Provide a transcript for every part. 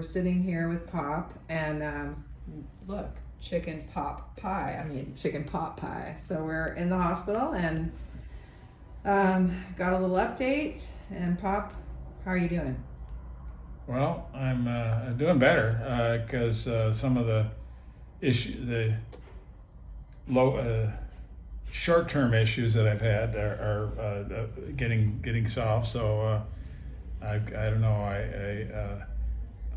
We're sitting here with Pop, and look, chicken pot pie. So we're in the hospital, and got a little update. And Pop, how are you doing? Well, I'm doing better because some of the low short-term issues that I've had are getting solved. So I don't know.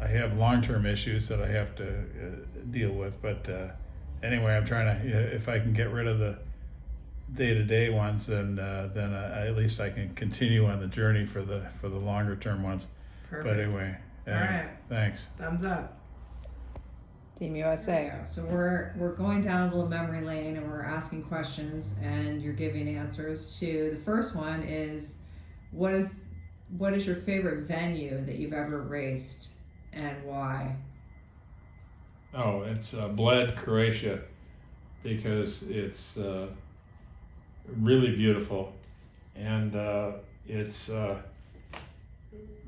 I have long-term issues that I have to deal with. But anyway, I'm trying to. If I can get rid of the day-to-day ones, then at least I can continue on the journey for the longer-term ones. Perfect. But anyway, All right. thanks. Thumbs up. Team USA. So we're going down a little memory lane, and we're asking questions, and you're giving answers to. The first one is, what is your favorite venue that you've ever raced, and why? Oh, it's Bled, Croatia, because it's really beautiful, and it's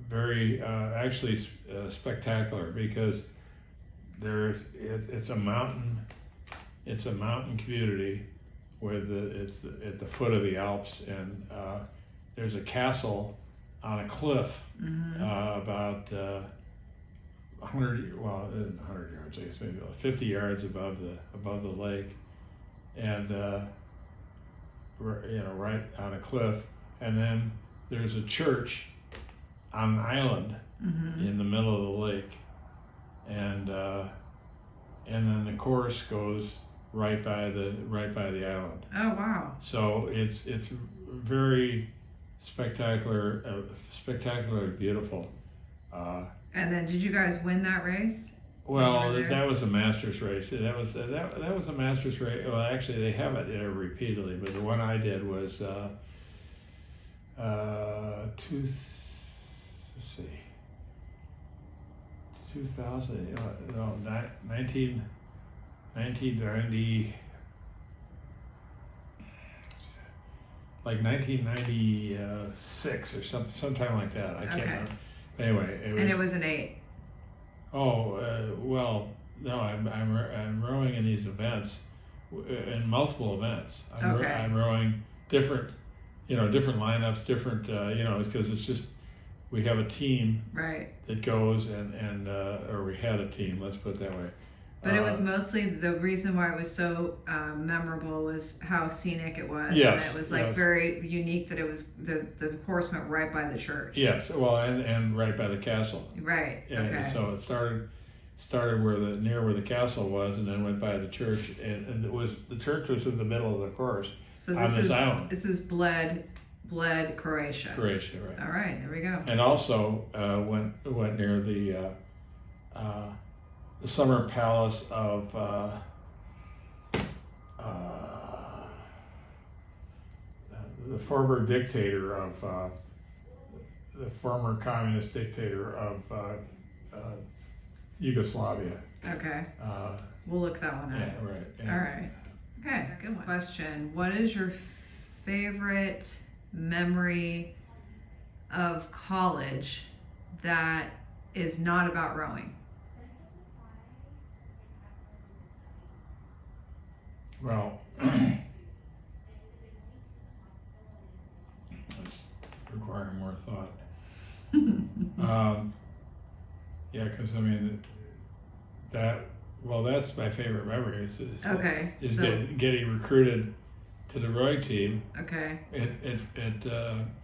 very actually spectacular because it's a mountain community with it's at the foot of the Alps, and there's a castle on a cliff about 100 yards, I guess, maybe 50 yards above the lake, and right on a cliff. And then there's a church on an island in the middle of the lake, and then the course goes right by the island. Oh wow! So it's very spectacularly beautiful. And then, did you guys win that race? Well, that was a Masters race. That was a Masters race. Well, actually, they have it repeatedly, but the one I did was 2000. 1990, like 1996 or sometime like that. I can't remember. Anyway, it was an 8. Oh, well, no, I'm rowing in these events, in multiple events. I'm rowing different lineups, different, because it's just, we have a team that goes and or we had a team, let's put it that way. But it was mostly, the reason why it was so memorable was how scenic it was. Yes. And it was very unique that it was, the course went right by the church. Yes, well, and right by the castle. Right, and okay. So it started near where the castle was, and then went by the church, and the church was in the middle of the course on this island. This is Bled, Croatia. Croatia, right. All right, there we go. And also went near the summer palace of the former communist dictator of Yugoslavia. Okay. We'll look that one up. Yeah, right. Yeah. All right. Okay, good question. What is your favorite memory of college that is not about rowing? Well, let's require more thought. Yeah, because that's my favorite memory. Is getting recruited to the rowing team. Okay. At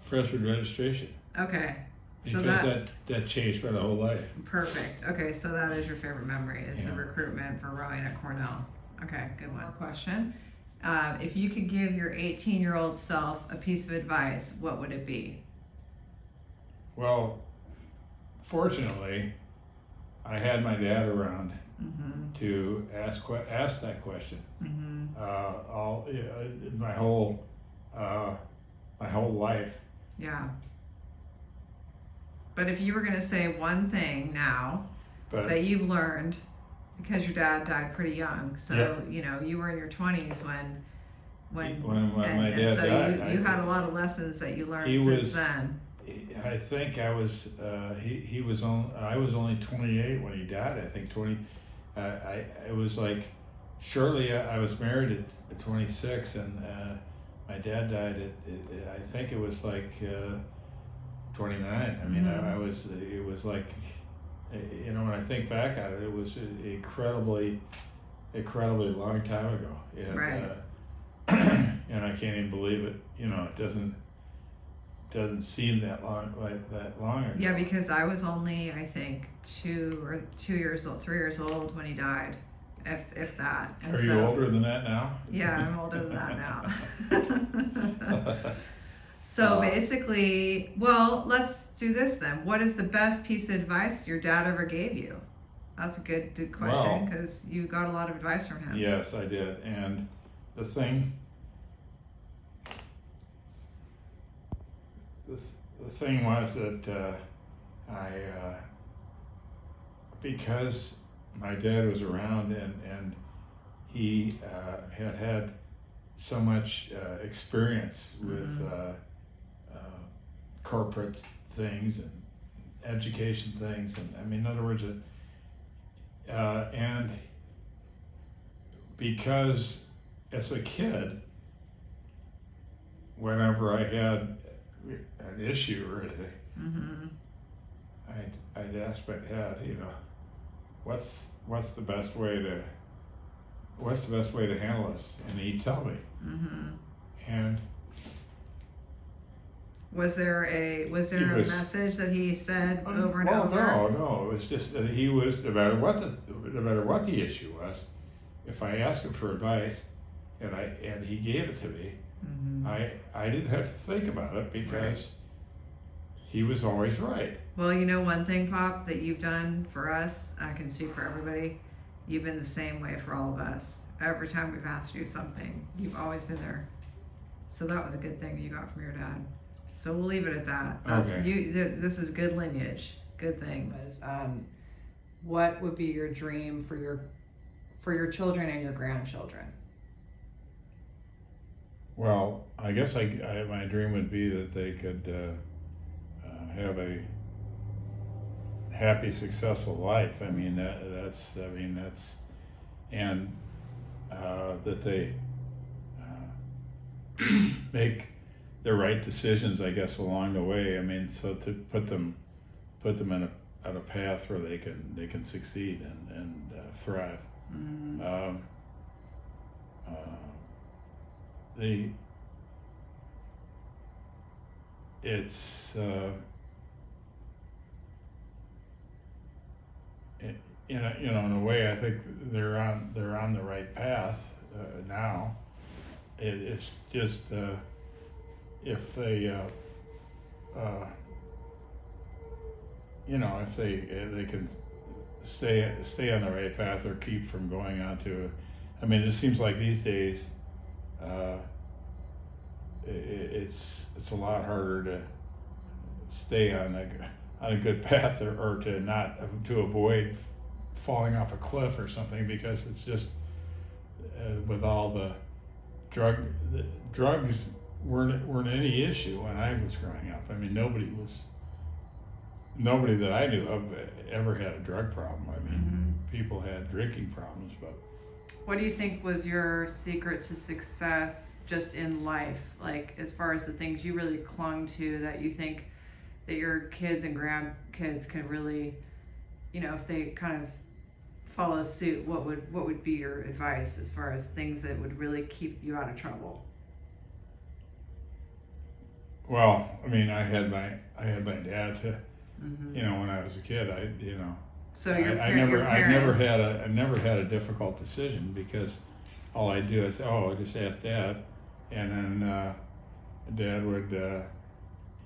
freshman registration. Okay. Because that changed my whole life. Perfect. Okay, so that is your favorite memory, is the recruitment for rowing at Cornell. Okay, good one. More question. If you could give your 18-year-old self a piece of advice, what would it be? Well, fortunately, I had my dad around to ask that question. My whole life. Yeah. But if you were going to say one thing now that you've learned, because your dad died pretty young, so you were in your 20s when my dad died. You had a lot of lessons that you learned since then. I think I was he was on. I was only 28 when he died. I think 20. It was like shortly. I was married at 26, and my dad died at I think it was like 29. I mean, I was. It was like, you know, when I think back on it, it was incredibly long time ago. And, Right. And I can't even believe it. You know, it doesn't seem that long ago. Yeah, because I was only, I think, 3 years old when he died, if that. And Are you older than that now? Yeah, I'm older than that now. So basically, well, let's do this then. What is the best piece of advice your dad ever gave you? That's a good question, because you got a lot of advice from him. Yes, I did. And the thing was that because my dad was around and he had so much experience with corporate things and education things, and I mean, in other words, and because as a kid, whenever I had an issue or anything, I'd ask my dad, you know, what's the best way to handle this, and he'd tell me. And was there a message that he said over and over? No, it was just that he was, no matter what the issue was, if I asked him for advice and he gave it to me, I didn't have to think about it because he was always right. Well, you know, one thing, Pop, that you've done for us, I can speak for everybody, you've been the same way for all of us. Every time we've asked you something, you've always been there. So that was a good thing that you got from your dad. So we'll leave it at that. Okay. This is good lineage, good things. What would be your dream for your children and your grandchildren? Well, I guess my dream would be that they could have a happy, successful life. I mean, that's and that they make the right decisions, I guess, along the way. I mean, so to put them on a path where they can succeed and thrive. It's in a way, I think they're on the right path now. It's just if they if they can stay on the right path or keep from going on to, I mean, it seems like these days it's a lot harder to stay on a good path or to avoid falling off a cliff or something, because it's just with all the drugs weren't any issue when I was growing up. I mean, nobody that I knew of ever had a drug problem. I mean, people had drinking problems, but. What do you think was your secret to success just in life? Like, as far as the things you really clung to that you think that your kids and grandkids can really, if they kind of follow suit, what would be your advice as far as things that would really keep you out of trouble? Well, I mean, I had my dad to, when I was a kid. So I never had a difficult decision, because all I do is I just ask Dad, and then Dad would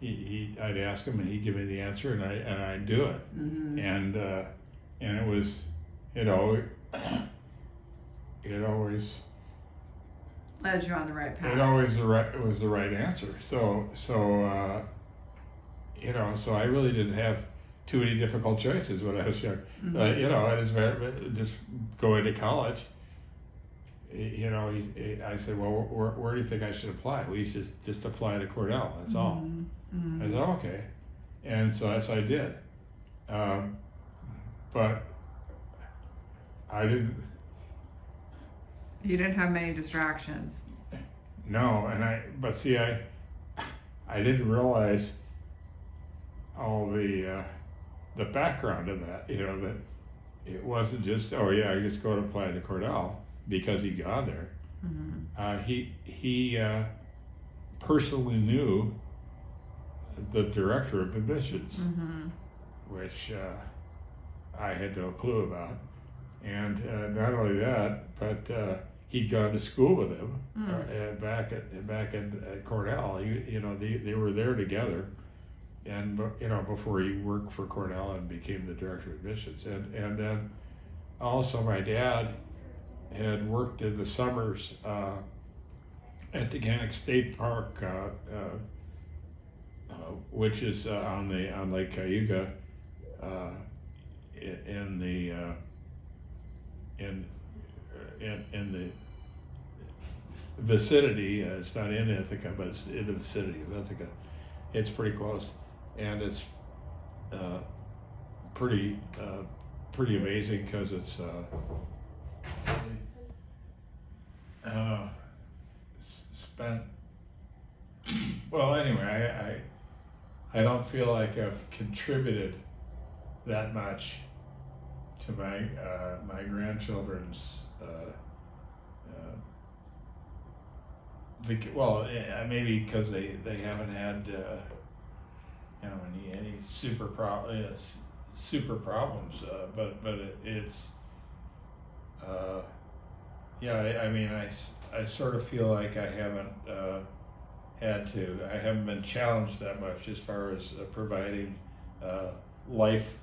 I'd ask him and he'd give me the answer, and I'd do it, and it was it always led you on the right path. It was the right answer. So I really didn't have too many difficult choices when I was young. I just go into college. I said, well, where do you think I should apply? Well, he says, just apply to Cordell. That's all. Mm-hmm. I said, okay, and so that's what I did. But I didn't. You didn't have many distractions. No, but see, I didn't realize all the background of that. That it wasn't just, oh yeah, I just go to apply to Cordell because he got there. Mm-hmm. He personally knew the director of admissions, Mm-hmm. which I had no clue about. And not only that, but he'd gone to school with him back at Cornell. They were there together, and before he worked for Cornell and became the director of admissions. And then also my dad had worked in the summers at the Gannick State Park, which is on Lake Cayuga, in the vicinity. It's not in Ithaca, but it's in the vicinity of Ithaca. It's pretty close, and it's pretty amazing because it's spent. Well, anyway, I don't feel like I've contributed that much to my grandchildren's. Maybe because they haven't had any super problems, but it's I sort of feel like I haven't I haven't been challenged that much as far as providing life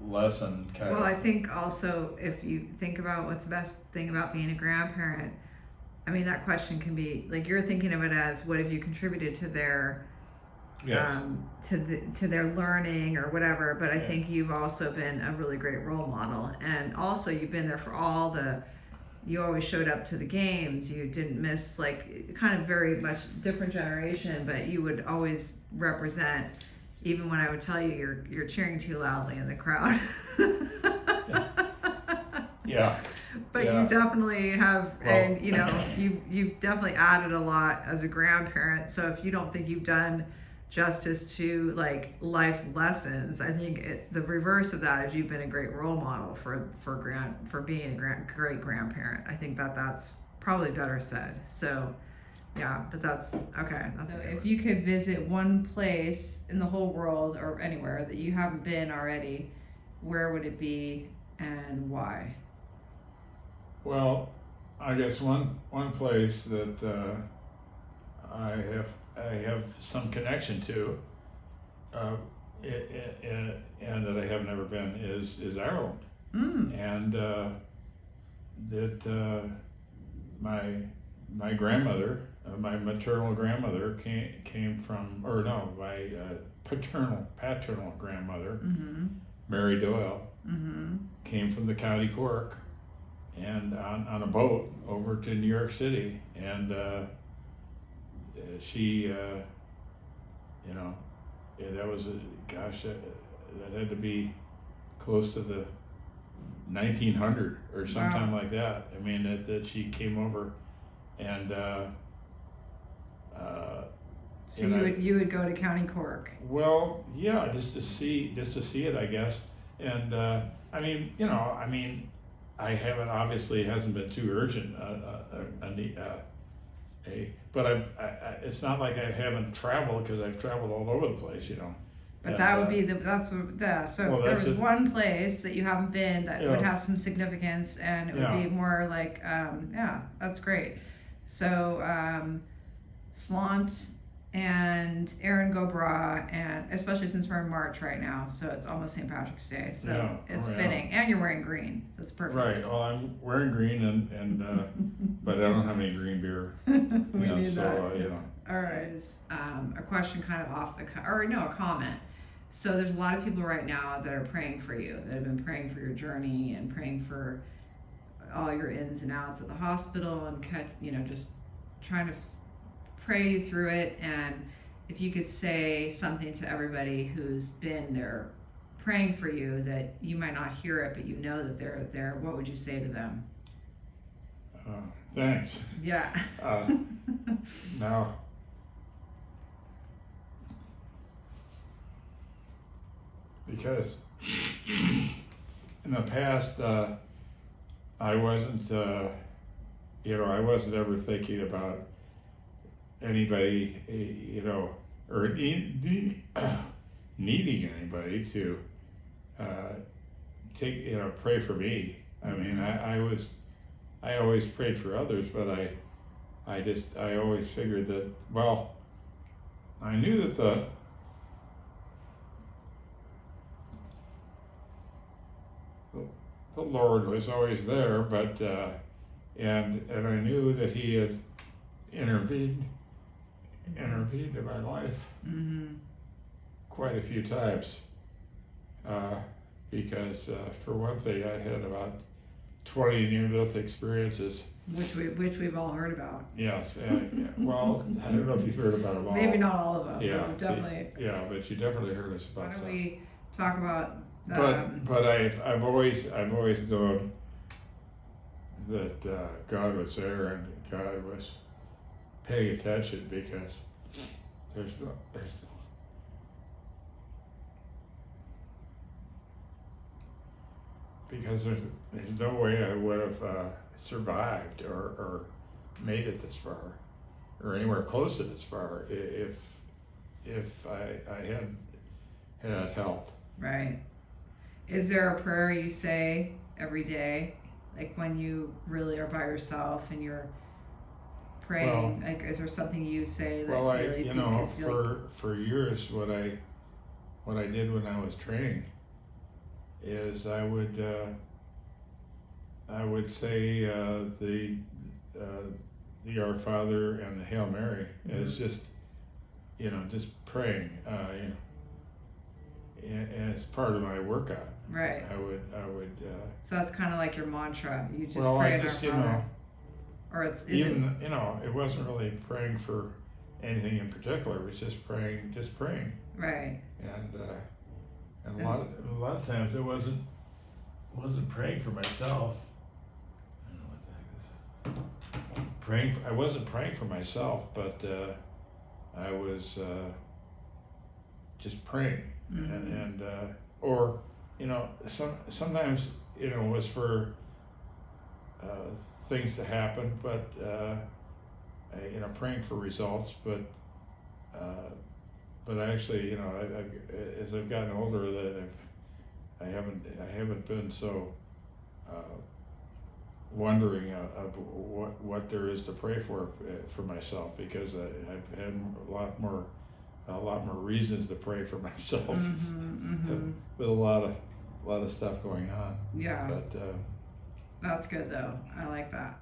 lesson kind Well, of. I think also if you think about what's the best thing about being a grandparent, I mean, that question can be like you're thinking of it as what have you contributed to their Yes. to their learning or whatever, but I Yeah. think you've also been a really great role model, and also you've been there for you always showed up to the games, you didn't miss, like, kind of very much different generation, but you would always represent, even when I would tell you you're cheering too loudly in the crowd. Yeah. But Yeah. you definitely have, Well- and you've definitely added a lot as a grandparent. So if you don't think you've done justice to like life lessons, I think the reverse of that is you've been a great role model for being a great grandparent. I think that's probably better said. So yeah, but that's okay. So if you could visit one place in the whole world or anywhere that you haven't been already, where would it be and why? Well, I guess one place that I have some connection to, and that I have never been is Ireland, and that my grandmother, my maternal grandmother came from, or no, my paternal grandmother, Mary Doyle, came from the County Cork, and on a boat over to New York City, and she, that was that had to be close to the 1900 or sometime like that. I mean that she came over, and so you would go to County Cork. Well, yeah, just to see it, I guess, and I haven't, obviously it hasn't been too urgent but it's not like I haven't traveled, because I've traveled all over the place, But that would be so if there was one place that you haven't been that would have some significance, and it would be more like that's great. So Slant and Erin go Bragh, and especially since we're in March right now, so it's almost St. Patrick's Day, so it's fitting, and you're wearing green, so it's perfect. Right. Well, I'm wearing green, and but I don't have any green beer. We need so that. All right. A question kind of off the a comment. So there's a lot of people right now that are praying for you, that have been praying for your journey and praying for all your ins and outs at the hospital and just trying to pray through it. And if you could say something to everybody who's been there praying for you that you might not hear it, but you know that they're there, what would you say to them? Thanks. Yeah. Now, because in the past, I wasn't, I wasn't ever thinking about anybody, or needing anybody to pray for me. I mean, I always prayed for others, but I always figured that, well, I knew that the Lord was always there, but and I knew that He had intervened in my life quite a few times, because for one thing, I had about 20 near-death experiences, which we've all heard about. Yes, and well, I don't know if you've heard about them all. Maybe not all of them. Yeah, but definitely. but you definitely heard us Why about don't some. we talk about? But I've always known that God was there and God was paying attention, because there's no way I would have survived or made it this far or anywhere close to this far if I had help. Right. Is there a prayer you say every day, like when you really are by yourself and you're praying? Well, like, is there something you say that Well, really for years, what I did when I was training is I would say the Our Father and the Hail Mary as just praying, and it's part of my workout. Right. I would. So that's kind of like your mantra. You just Well, pray I in just Our Father. Or is even it wasn't really praying for anything in particular. It was just praying. Right. And a lot of times it wasn't praying for myself. I don't know what the heck this is. I wasn't praying for myself, but I was just praying, and or sometimes it was for things to happen, but praying for results, but actually, as I've gotten older, that I haven't been so wondering of what there is to pray for myself, because I've had a lot more reasons to pray for myself with a lot of stuff going on. Yeah. But that's good though. I like that.